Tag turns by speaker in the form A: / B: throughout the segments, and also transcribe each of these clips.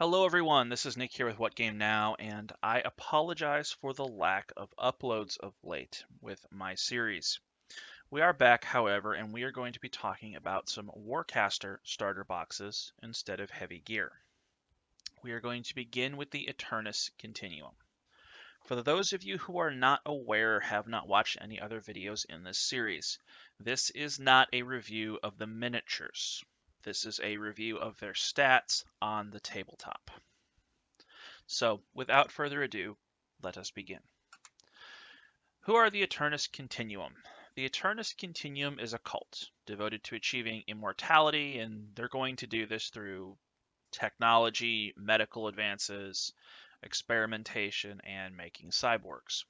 A: Hello everyone, this is Nick here with What Game Now, and I apologize for the lack of uploads of late with my series. We are back, however, and we are going to be talking about some Warcaster starter boxes instead of heavy gear. We are going to begin with the Aeternus Continuum. For those of you who are not aware or have not watched any other videos in this series, this is not a review of the miniatures. This is a review of their stats on the tabletop. So, without further ado, let us begin. Who are the Aeternus Continuum? The Aeternus Continuum is a cult devoted to achieving immortality, and they're going to do this through technology, medical advances, experimentation, and making cyborgs.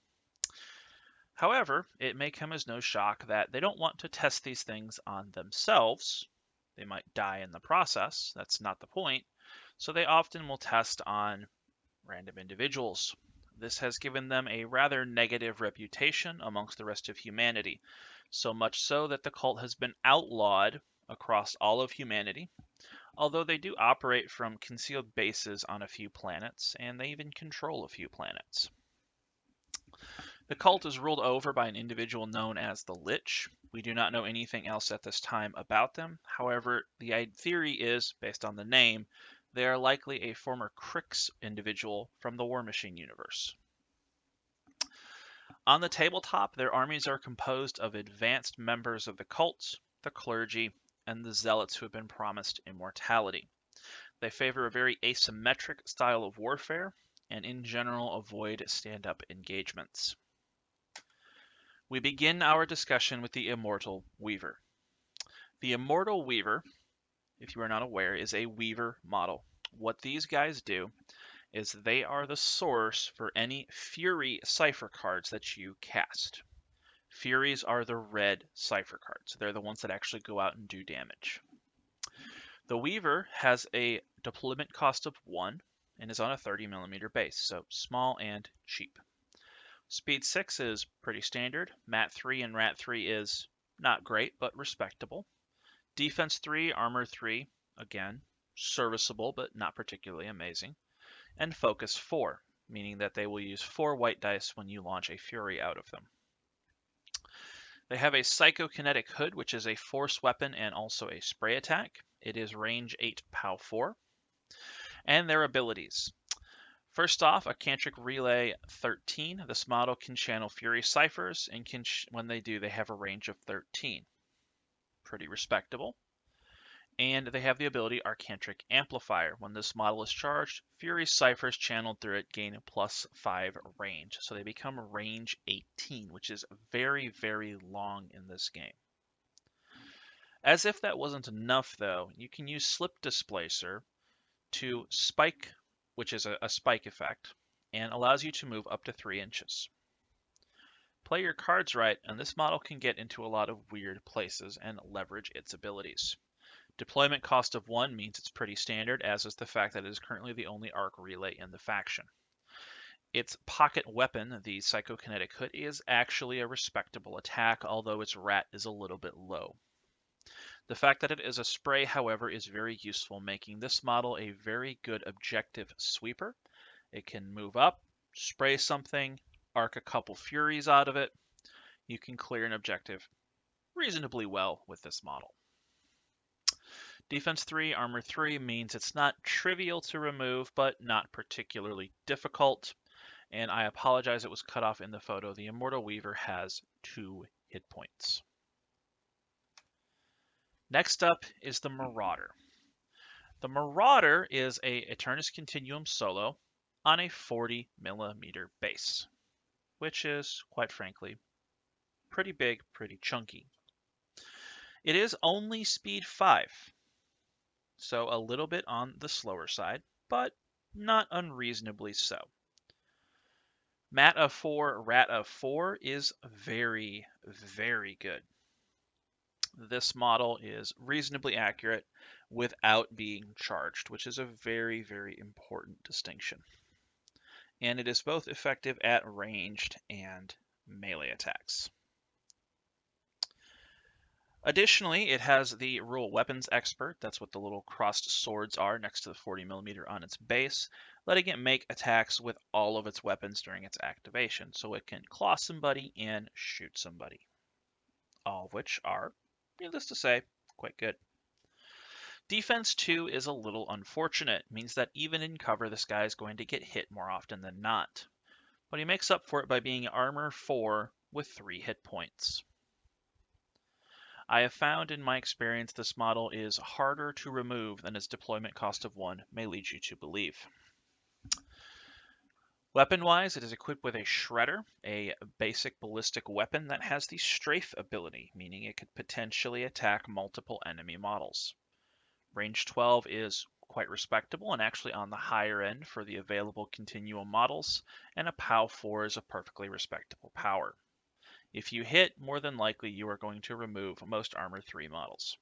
A: However, it may come as no shock that they don't want to test these things on themselves. They might die in the process. That's not the point. So they often will test on random individuals. This has given them a rather negative reputation amongst the rest of humanity, so much so that the cult has been outlawed across all of humanity, although they do operate from concealed bases on a few planets, and they even control a few planets. The cult is ruled over by an individual known as the Lich. We do not know anything else at this time about them. However, the theory is, based on the name, they are likely a former Crix individual from the War Machine universe. On the tabletop, their armies are composed of advanced members of the cult, the clergy, and the zealots who have been promised immortality. They favor a very asymmetric style of warfare, and in general avoid stand-up engagements. We begin our discussion with the Immortal Weaver. The Immortal Weaver, if you are not aware, is a Weaver model. What these guys do is they are the source for any Fury cipher cards that you cast. Furies are the red cipher cards. They're the ones that actually go out and do damage. The Weaver has a deployment cost of 1 and is on a 30mm base, so small and cheap. Speed 6 is pretty standard. Mat 3 and Rat 3 is not great, but respectable. Defense 3, Armor 3, again, serviceable, but not particularly amazing. And Focus 4, meaning that they will use 4 white dice when you launch a Fury out of them. They have a Psychokinetic Hood, which is a force weapon and also a spray attack. It is range 8, POW 4. And their abilities. First off, a Cantric Relay 13. This model can channel Fury ciphers, and when they do, they have a range of 13. Pretty respectable. And they have the ability Arcantric Amplifier. When this model is charged, Fury ciphers channeled through it gain +5 range. So they become range 18, which is very, very long in this game. As if that wasn't enough, though, you can use Slip Displacer to spike, which is a spike effect, and allows you to move up to 3 inches. Play your cards right, and this model can get into a lot of weird places and leverage its abilities. Deployment cost of 1 means it's pretty standard, as is the fact that it is currently the only arc relay in the faction. Its pocket weapon, the Psychokinetic Hood, is actually a respectable attack, although its rat is a little bit low. The fact that it is a spray, however, is very useful, making this model a very good objective sweeper. It can move up, spray something, arc a couple furies out of it. You can clear an objective reasonably well with this model. Defense 3, Armor 3 means it's not trivial to remove, but not particularly difficult. And I apologize, it was cut off in the photo. The Immortal Weaver has 2 hit points. Next up is the Marauder. The Marauder is a Aeternus Continuum solo on a 40mm base, which is, quite frankly, pretty big, pretty chunky. It is only speed 5, so a little bit on the slower side, but not unreasonably so. Mat of 4, Rat of 4 is very, very good. This model is reasonably accurate without being charged, which is a very, very important distinction. And it is both effective at ranged and melee attacks. Additionally, it has the Rule Weapons Expert. That's what the little crossed swords are next to the 40mm on its base, letting it make attacks with all of its weapons during its activation. So it can claw somebody and shoot somebody, all of which are, needless to say, quite good. Defense 2 is a little unfortunate. It means that even in cover, this guy is going to get hit more often than not. But he makes up for it by being Armor 4 with 3 hit points. I have found in my experience this model is harder to remove than its deployment cost of 1 may lead you to believe. Weapon-wise, it is equipped with a Shredder, a basic ballistic weapon that has the Strafe ability, meaning it could potentially attack multiple enemy models. Range 12 is quite respectable and actually on the higher end for the available Continuum models, and a POW 4 is a perfectly respectable power. If you hit, more than likely you are going to remove most Armor 3 models.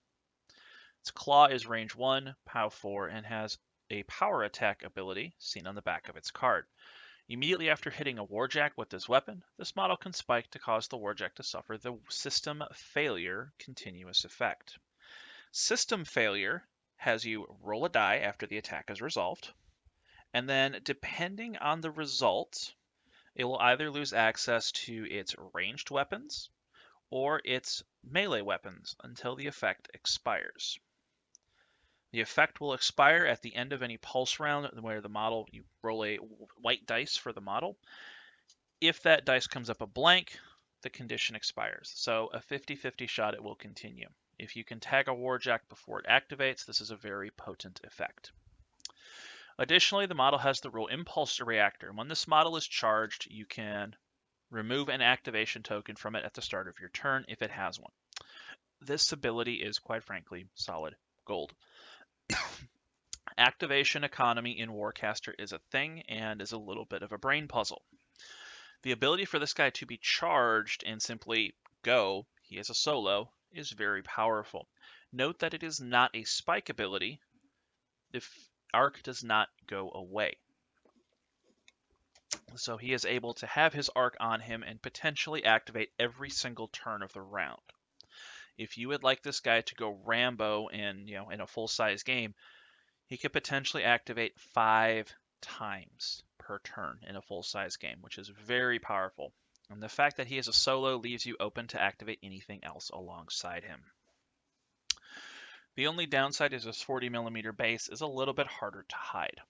A: Its Claw is range 1, POW 4, and has a power attack ability, seen on the back of its card. Immediately after hitting a Warjack with this weapon, this model can spike to cause the Warjack to suffer the System Failure continuous effect. System Failure has you roll a die after the attack is resolved, and then depending on the result, it will either lose access to its ranged weapons or its melee weapons until the effect expires. The effect will expire at the end of any pulse round where the model, you roll a white dice for the model. If that dice comes up a blank, the condition expires. So a 50-50 shot, it will continue. If you can tag a Warjack before it activates, this is a very potent effect. Additionally, the model has the rule Impulse Reactor. When this model is charged, you can remove an activation token from it at the start of your turn if it has one. This ability is, quite frankly, solid gold. Activation economy in Warcaster is a thing and is a little bit of a brain puzzle. The ability for this guy to be charged and simply go, he is a solo, is very powerful. Note that it is not a spike ability if arc does not go away. So he is able to have his arc on him and potentially activate every single turn of the round. If you would like this guy to go Rambo in a full-size game, he could potentially activate 5 times per turn in a full-size game, which is very powerful. And the fact that he is a solo leaves you open to activate anything else alongside him. The only downside is his 40mm base is a little bit harder to hide.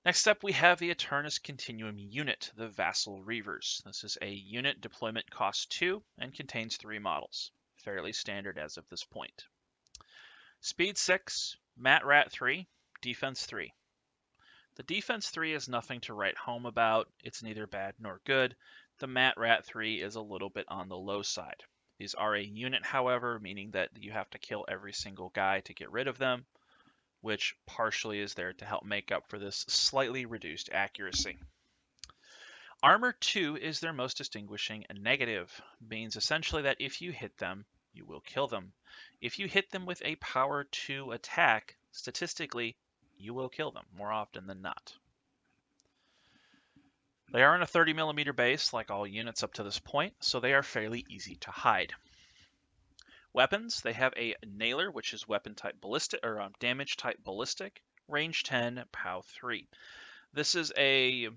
A: Next up, we have the Aeternus Continuum unit, the Vassal Reavers. This is a unit deployment cost 2 and contains 3 models. Fairly standard as of this point. Speed 6, Mat Rat 3, Defense 3. The Defense 3 is nothing to write home about. It's neither bad nor good. The Mat Rat 3 is a little bit on the low side. These are a unit, however, meaning that you have to kill every single guy to get rid of them, which partially is there to help make up for this slightly reduced accuracy. Armor 2 is their most distinguishing negative, means essentially that if you hit them, you will kill them. If you hit them with a power 2 attack, statistically, you will kill them more often than not. They are on a 30mm base, like all units up to this point, so they are fairly easy to hide. Weapons, they have a Nailer, which is weapon type ballistic, or damage type ballistic, range 10, POW 3. This is a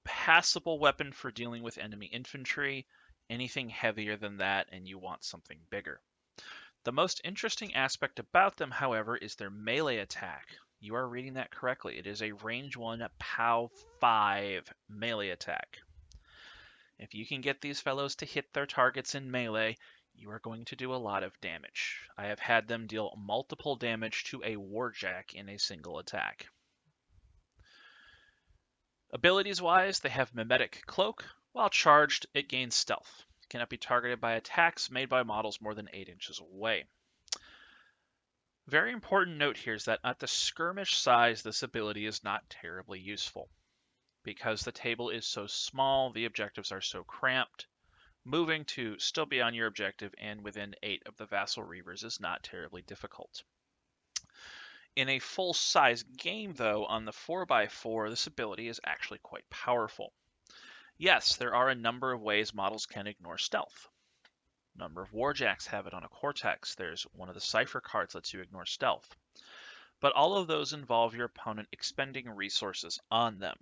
A: passable weapon for dealing with enemy infantry. Anything heavier than that, and you want something bigger. The most interesting aspect about them, however, is their melee attack. You are reading that correctly. It is a range 1 POW 5 melee attack. If you can get these fellows to hit their targets in melee, you are going to do a lot of damage. I have had them deal multiple damage to a Warjack in a single attack. Abilities-wise, they have Mimetic Cloak. While charged, it gains stealth. It cannot be targeted by attacks made by models more than 8 inches away. Very important note here is that at the skirmish size, this ability is not terribly useful. Because the table is so small, the objectives are so cramped, moving to still be on your objective and within 8 of the Vassal Reavers is not terribly difficult. In a full-size game, though, on the 4x4, this ability is actually quite powerful. Yes, there are a number of ways models can ignore stealth. A number of Warjacks have it on a Cortex. There's one of the Cipher cards lets you ignore stealth. But all of those involve your opponent expending resources on them,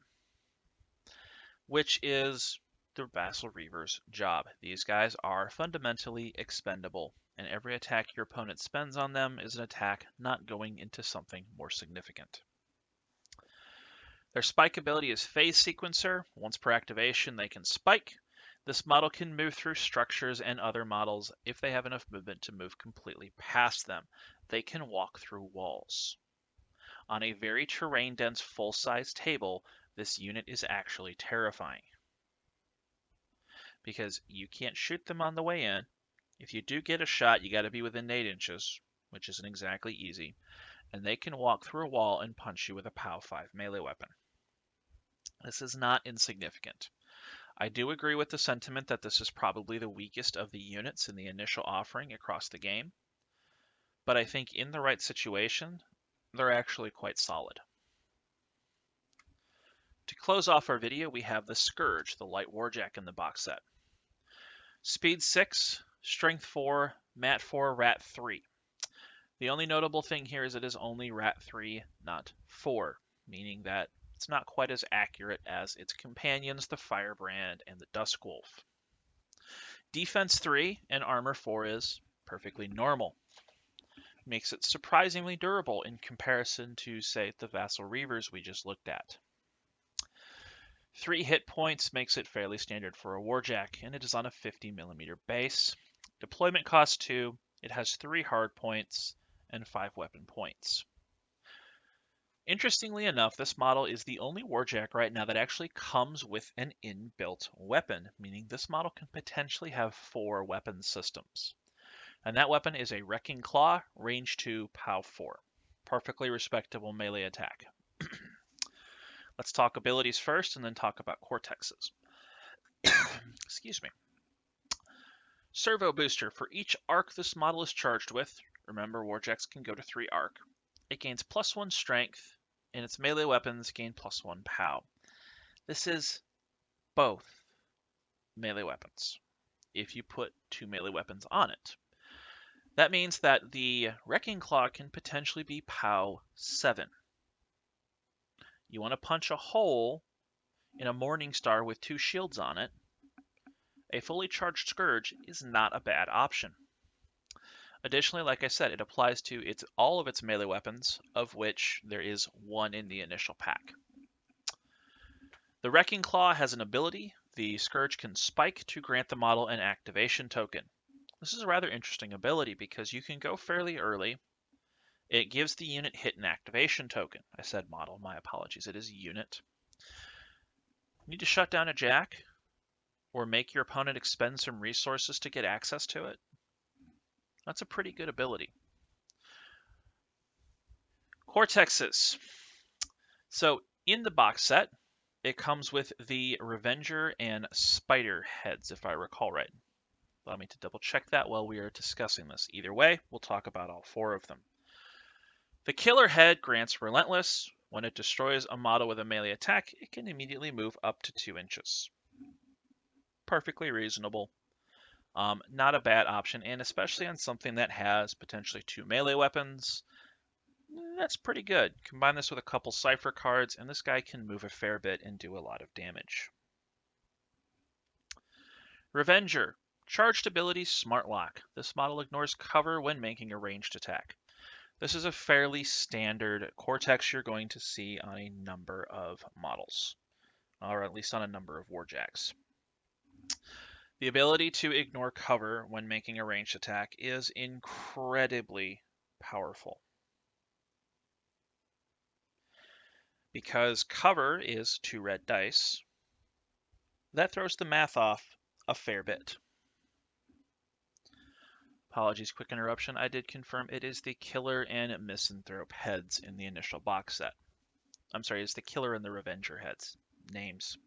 A: which is the Vassal Reaver's job. These guys are fundamentally expendable, and every attack your opponent spends on them is an attack not going into something more significant. Their spike ability is Phase Sequencer. Once per activation, they can spike. This model can move through structures and other models if they have enough movement to move completely past them. They can walk through walls. On a very terrain-dense full-size table, this unit is actually terrifying, because you can't shoot them on the way in. If you do get a shot, you got to be within 8 inches, which isn't exactly easy, and they can walk through a wall and punch you with a POW 5 melee weapon. This is not insignificant. I do agree with the sentiment that this is probably the weakest of the units in the initial offering across the game, but I think in the right situation, they're actually quite solid. To close off our video, we have the Scourge, the light Warjack in the box set. Speed 6, Strength 4, Mat 4, Rat 3. The only notable thing here is it is only Rat 3, not 4, meaning that it's not quite as accurate as its companions, the Firebrand and the Duskwolf. Defense 3 and Armor 4 is perfectly normal. Makes it surprisingly durable in comparison to, say, the Vassal Reavers we just looked at. 3 hit points makes it fairly standard for a Warjack, and it is on a 50mm base. Deployment cost 2, it has 3 hard points and 5 weapon points. Interestingly enough, this model is the only Warjack right now that actually comes with an inbuilt weapon, meaning this model can potentially have 4 weapon systems. And that weapon is a Wrecking Claw, range 2, POW 4. Perfectly respectable melee attack. Let's talk abilities first and then talk about Cortexes. Excuse me. Servo Booster. For each arc this model is charged with, remember Warjacks can go to 3 arc, it gains +1 strength, and its melee weapons gain +1 POW. This is both melee weapons if you put 2 melee weapons on it. That means that the Wrecking Claw can potentially be POW 7. You want to punch a hole in a Morning Star with 2 shields on it. A fully charged Scourge is not a bad option. Additionally, like I said, it applies to all of its melee weapons, of which there is 1 in the initial pack. The Wrecking Claw has an ability. The Scourge can spike to grant the model an activation token. This is a rather interesting ability because you can go fairly early. It gives the unit hit an activation token. I said model, my apologies. It is unit. You need to shut down a Jack or make your opponent expend some resources to get access to it. That's a pretty good ability. Cortexes. So in the box set, it comes with the Revenger and Spider heads, if I recall right. Allow me to double check that while we are discussing this. Either way, we'll talk about all 4 of them. The Killer head grants Relentless. When it destroys a model with a melee attack, it can immediately move up to 2 inches. Perfectly reasonable. Not a bad option, and especially on something that has potentially 2 melee weapons, that's pretty good. Combine this with a couple Cipher cards, and this guy can move a fair bit and do a lot of damage. Revenger. Charged ability, Smart Lock. This model ignores cover when making a ranged attack. This is a fairly standard Cortex you're going to see on a number of models, or at least on a number of Warjacks. The ability to ignore cover when making a ranged attack is incredibly powerful. Because cover is 2 red dice, that throws the math off a fair bit. Apologies, quick interruption. I did confirm it is the Killer and Misanthrope heads in the initial box set. I'm sorry, it's the Killer and the Revenger heads. Names.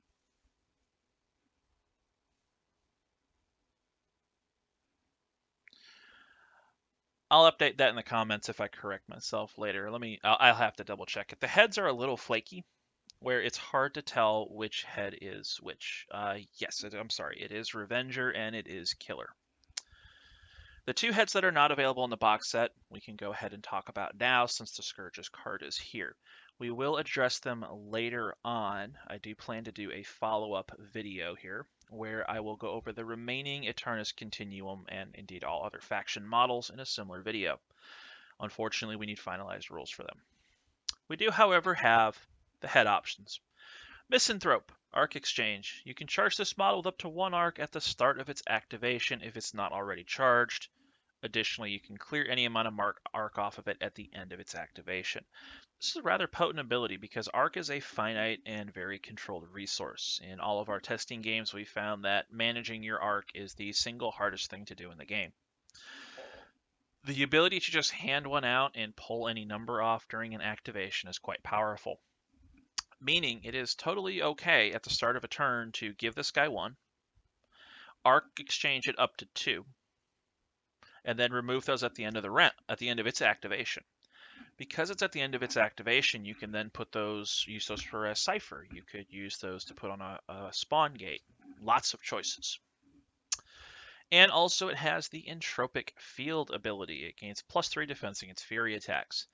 A: I'll update that in the comments if I correct myself later. I'll have to double check it. The heads are a little flaky, where it's hard to tell which head is which. Yes, I'm sorry. It is Revenger and it is Killer. The two heads that are not available in the box set, we can go ahead and talk about now since the Scourge's card is here. We will address them later on. I do plan to do a follow-up video here where I will go over the remaining Aeternus Continuum and indeed all other faction models in a similar video. Unfortunately, we need finalized rules for them. We do, however, have the head options. Misanthrope, Arc Exchange. You can charge this model with up to 1 arc at the start of its activation if it's not already charged. Additionally, you can clear any amount of arc off of it at the end of its activation. This is a rather potent ability because arc is a finite and very controlled resource. In all of our testing games, we found that managing your arc is the single hardest thing to do in the game. The ability to just hand one out and pull any number off during an activation is quite powerful. Meaning it is totally okay at the start of a turn to give this guy 1, arc exchange it up to 2, and then remove those at the end of its activation. Because it's at the end of its activation, you can then use those for a cipher. You could use those to put on a spawn gate. Lots of choices. And also it has the Entropic Field ability. It gains +3 defense against Fury attacks.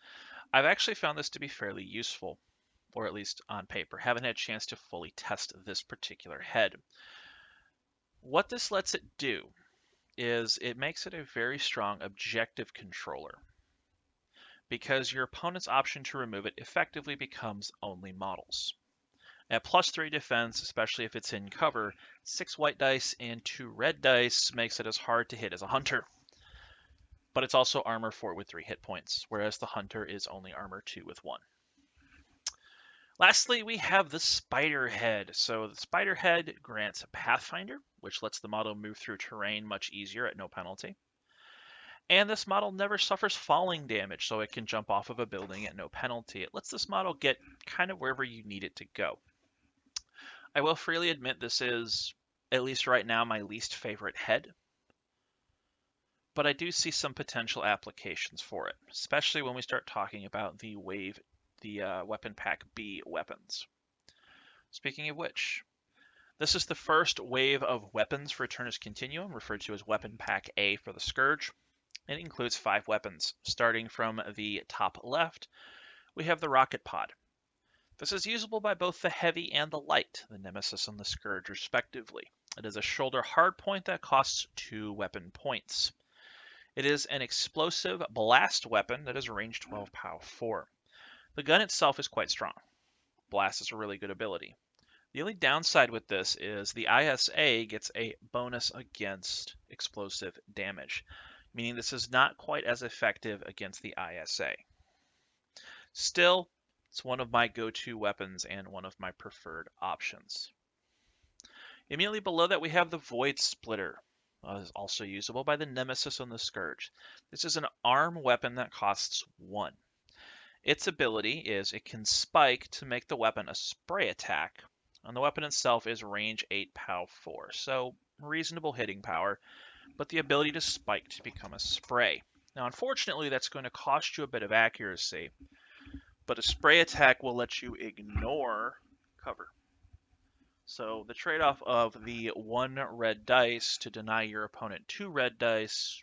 A: I've actually found this to be fairly useful, or at least on paper. Haven't had a chance to fully test this particular head. What this lets it do is it makes it a very strong objective controller, because your opponent's option to remove it effectively becomes only models. At +3 defense, especially if it's in cover, 6 white dice and 2 red dice makes it as hard to hit as a hunter. But it's also armor 4 with 3 hit points, whereas the hunter is only armor 2 with 1. Lastly, we have the Spider Head. So the Spider Head grants Pathfinder, which lets the model move through terrain much easier at no penalty. And this model never suffers falling damage, so it can jump off of a building at no penalty. It lets this model get kind of wherever you need it to go. I will freely admit this is, at least right now, my least favorite head, but I do see some potential applications for it, especially when we start talking about the Weapon Pack B weapons. Speaking of which, this is the first wave of weapons for Aeternus Continuum, referred to as Weapon Pack A for the Scourge. It includes 5 weapons. Starting from the top left, we have the Rocket Pod. This is usable by both the Heavy and the Light, the Nemesis and the Scourge respectively. It is a shoulder hardpoint that costs 2 weapon points. It is an explosive blast weapon that is range 12 POW 4. The gun itself is quite strong. Blast is a really good ability. The only downside with this is the ISA gets a bonus against explosive damage, meaning this is not quite as effective against the ISA. Still, it's one of my go-to weapons and one of my preferred options. Immediately below that, we have the Void Splitter. Is also usable by the Nemesis and the Scourge. This is an arm weapon that costs 1. Its ability is it can spike to make the weapon a spray attack, and the weapon itself is range 8 POW 4, so reasonable hitting power, but the ability to spike to become a spray. Now, unfortunately, that's going to cost you a bit of accuracy, but a spray attack will let you ignore cover. So the trade-off of the 1 red dice to deny your opponent 2 red dice,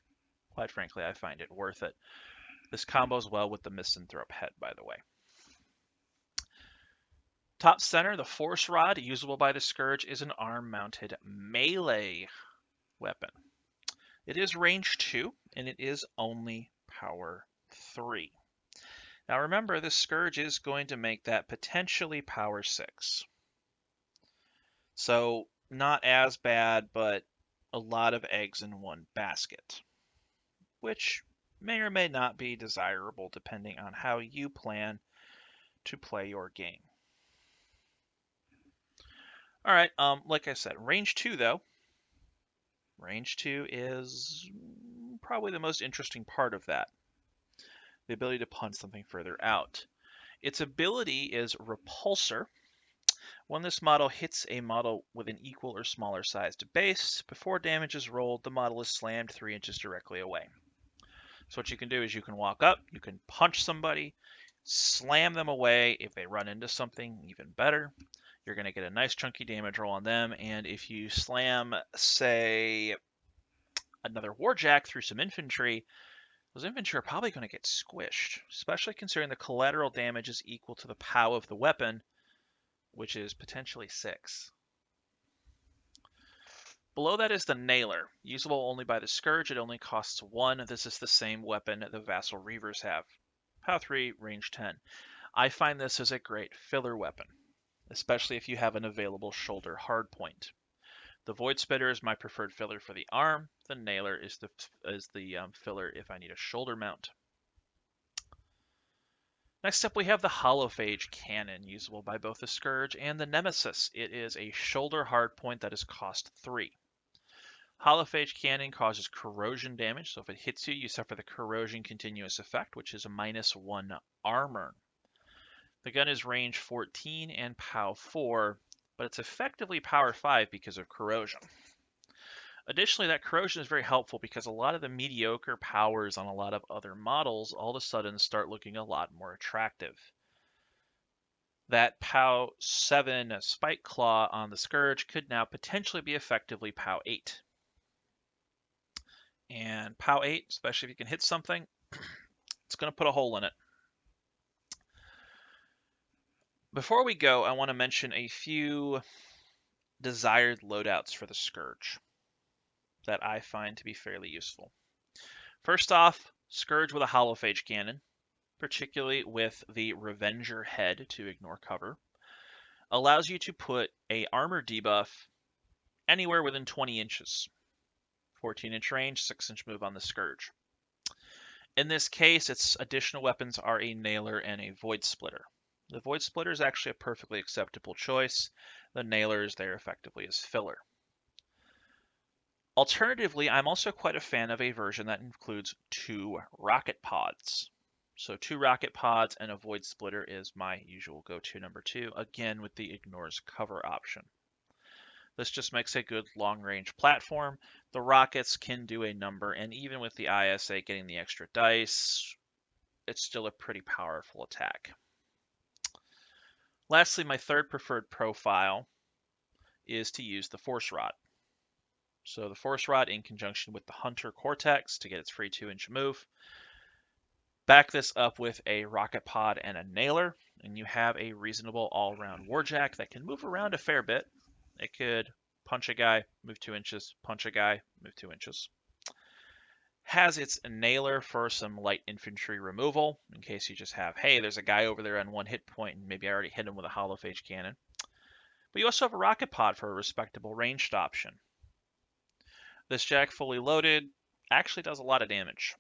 A: quite frankly, I find it worth it. This combos well with the Misanthrope head, by the way. Top center, the Force Rod, usable by the Scourge, is an arm-mounted melee weapon. It is range 2, and it is only power 3. Now remember, the Scourge is going to make that potentially power 6. So not as bad, but a lot of eggs in one basket, which may or may not be desirable depending on how you plan to play your game. All right, like I said, range 2 though. Range 2 is probably the most interesting part of that. The ability to punch something further out. Its ability is Repulsor. When this model hits a model with an equal or smaller sized base, before damage is rolled, the model is slammed 3 inches directly away. So what you can do is you can walk up, you can punch somebody, slam them away. If they run into something, even better. You're going to get a nice chunky damage roll on them, and if you slam, say, another Warjack through some infantry, those infantry are probably going to get squished, especially considering the collateral damage is equal to the POW of the weapon, which is potentially 6. Below that is the Nailer, usable only by the Scourge. It only costs 1. This is the same weapon the Vassal Reavers have. POW 3, range 10. I find this as a great filler weapon, especially if you have an available shoulder hardpoint. The Void Spitter is my preferred filler for the arm. The Nailer is the filler if I need a shoulder mount. Next up, we have the Holophage Cannon, usable by both the Scourge and the Nemesis. It is a shoulder hardpoint that is cost 3. Holophage Cannon causes corrosion damage, so if it hits you, you suffer the corrosion continuous effect, which is a -1 armor. The gun is range 14 and POW 4, but it's effectively power 5 because of corrosion. Additionally, that corrosion is very helpful because a lot of the mediocre powers on a lot of other models all of a sudden start looking a lot more attractive. That POW 7 Spike Claw on the Scourge could now potentially be effectively POW 8. And POW 8, especially if you can hit something, it's going to put a hole in it. Before we go, I want to mention a few desired loadouts for the Scourge that I find to be fairly useful. First off, Scourge with a Holophage Cannon, particularly with the Revenger head to ignore cover, allows you to put a armor debuff anywhere within 20 inches. 14-inch range, 6-inch move on the Scourge. In this case, its additional weapons are a Nailer and a Void Splitter. The Void Splitter is actually a perfectly acceptable choice. The Nailer is there effectively as filler. Alternatively, I'm also quite a fan of a version that includes 2 rocket pods. So 2 rocket pods and a Void Splitter is my usual go-to number 2, again with the ignores cover option. This just makes a good long-range platform. The rockets can do a number, and even with the ISA getting the extra dice, it's still a pretty powerful attack. Lastly, my third preferred profile is to use the Force Rod. So the Force Rod in conjunction with the Hunter Cortex to get its free 2-inch move. Back this up with a rocket pod and a Nailer, and you have a reasonable all-round Warjack that can move around a fair bit. It could punch a guy, move 2 inches, punch a guy, move 2 inches. Has its Nailer for some light infantry removal, in case you just have, hey, there's a guy over there on 1 hit point, and maybe I already hit him with a Holophage Cannon. But you also have a rocket pod for a respectable ranged option. This Jack fully loaded actually does a lot of damage.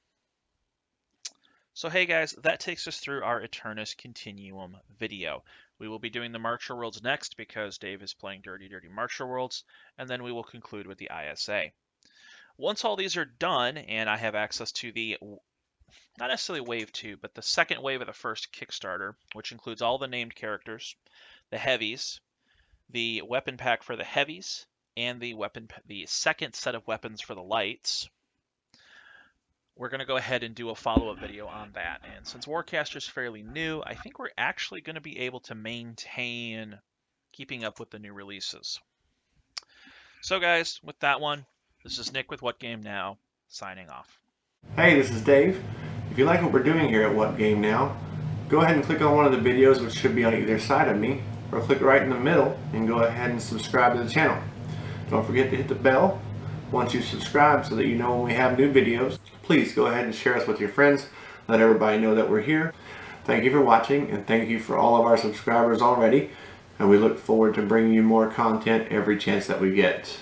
A: So hey guys, that takes us through our Aeternus Continuum video. We will be doing the Marcher Worlds next because Dave is playing Dirty Marcher Worlds, and then we will conclude with the ISA. Once all these are done, and I have access to the, not necessarily wave 2, but the second wave of the first Kickstarter, which includes all the named characters, the heavies, the weapon pack for the heavies, and the second set of weapons for the lights, we're going to go ahead and do a follow-up video on that. And since Warcaster is fairly new, I think we're actually going to be able to maintain keeping up with the new releases. So guys, with that one, this is Nick with What Game Now, signing off.
B: Hey, this is Dave. If you like what we're doing here at What Game Now, go ahead and click on one of the videos which should be on either side of me, or click right in the middle and go ahead and subscribe to the channel. Don't forget to hit the bell once you subscribe so that you know when we have new videos. Please go ahead and share us with your friends. Let everybody know that we're here. Thank you for watching, and thank you for all of our subscribers already. And we look forward to bringing you more content every chance that we get.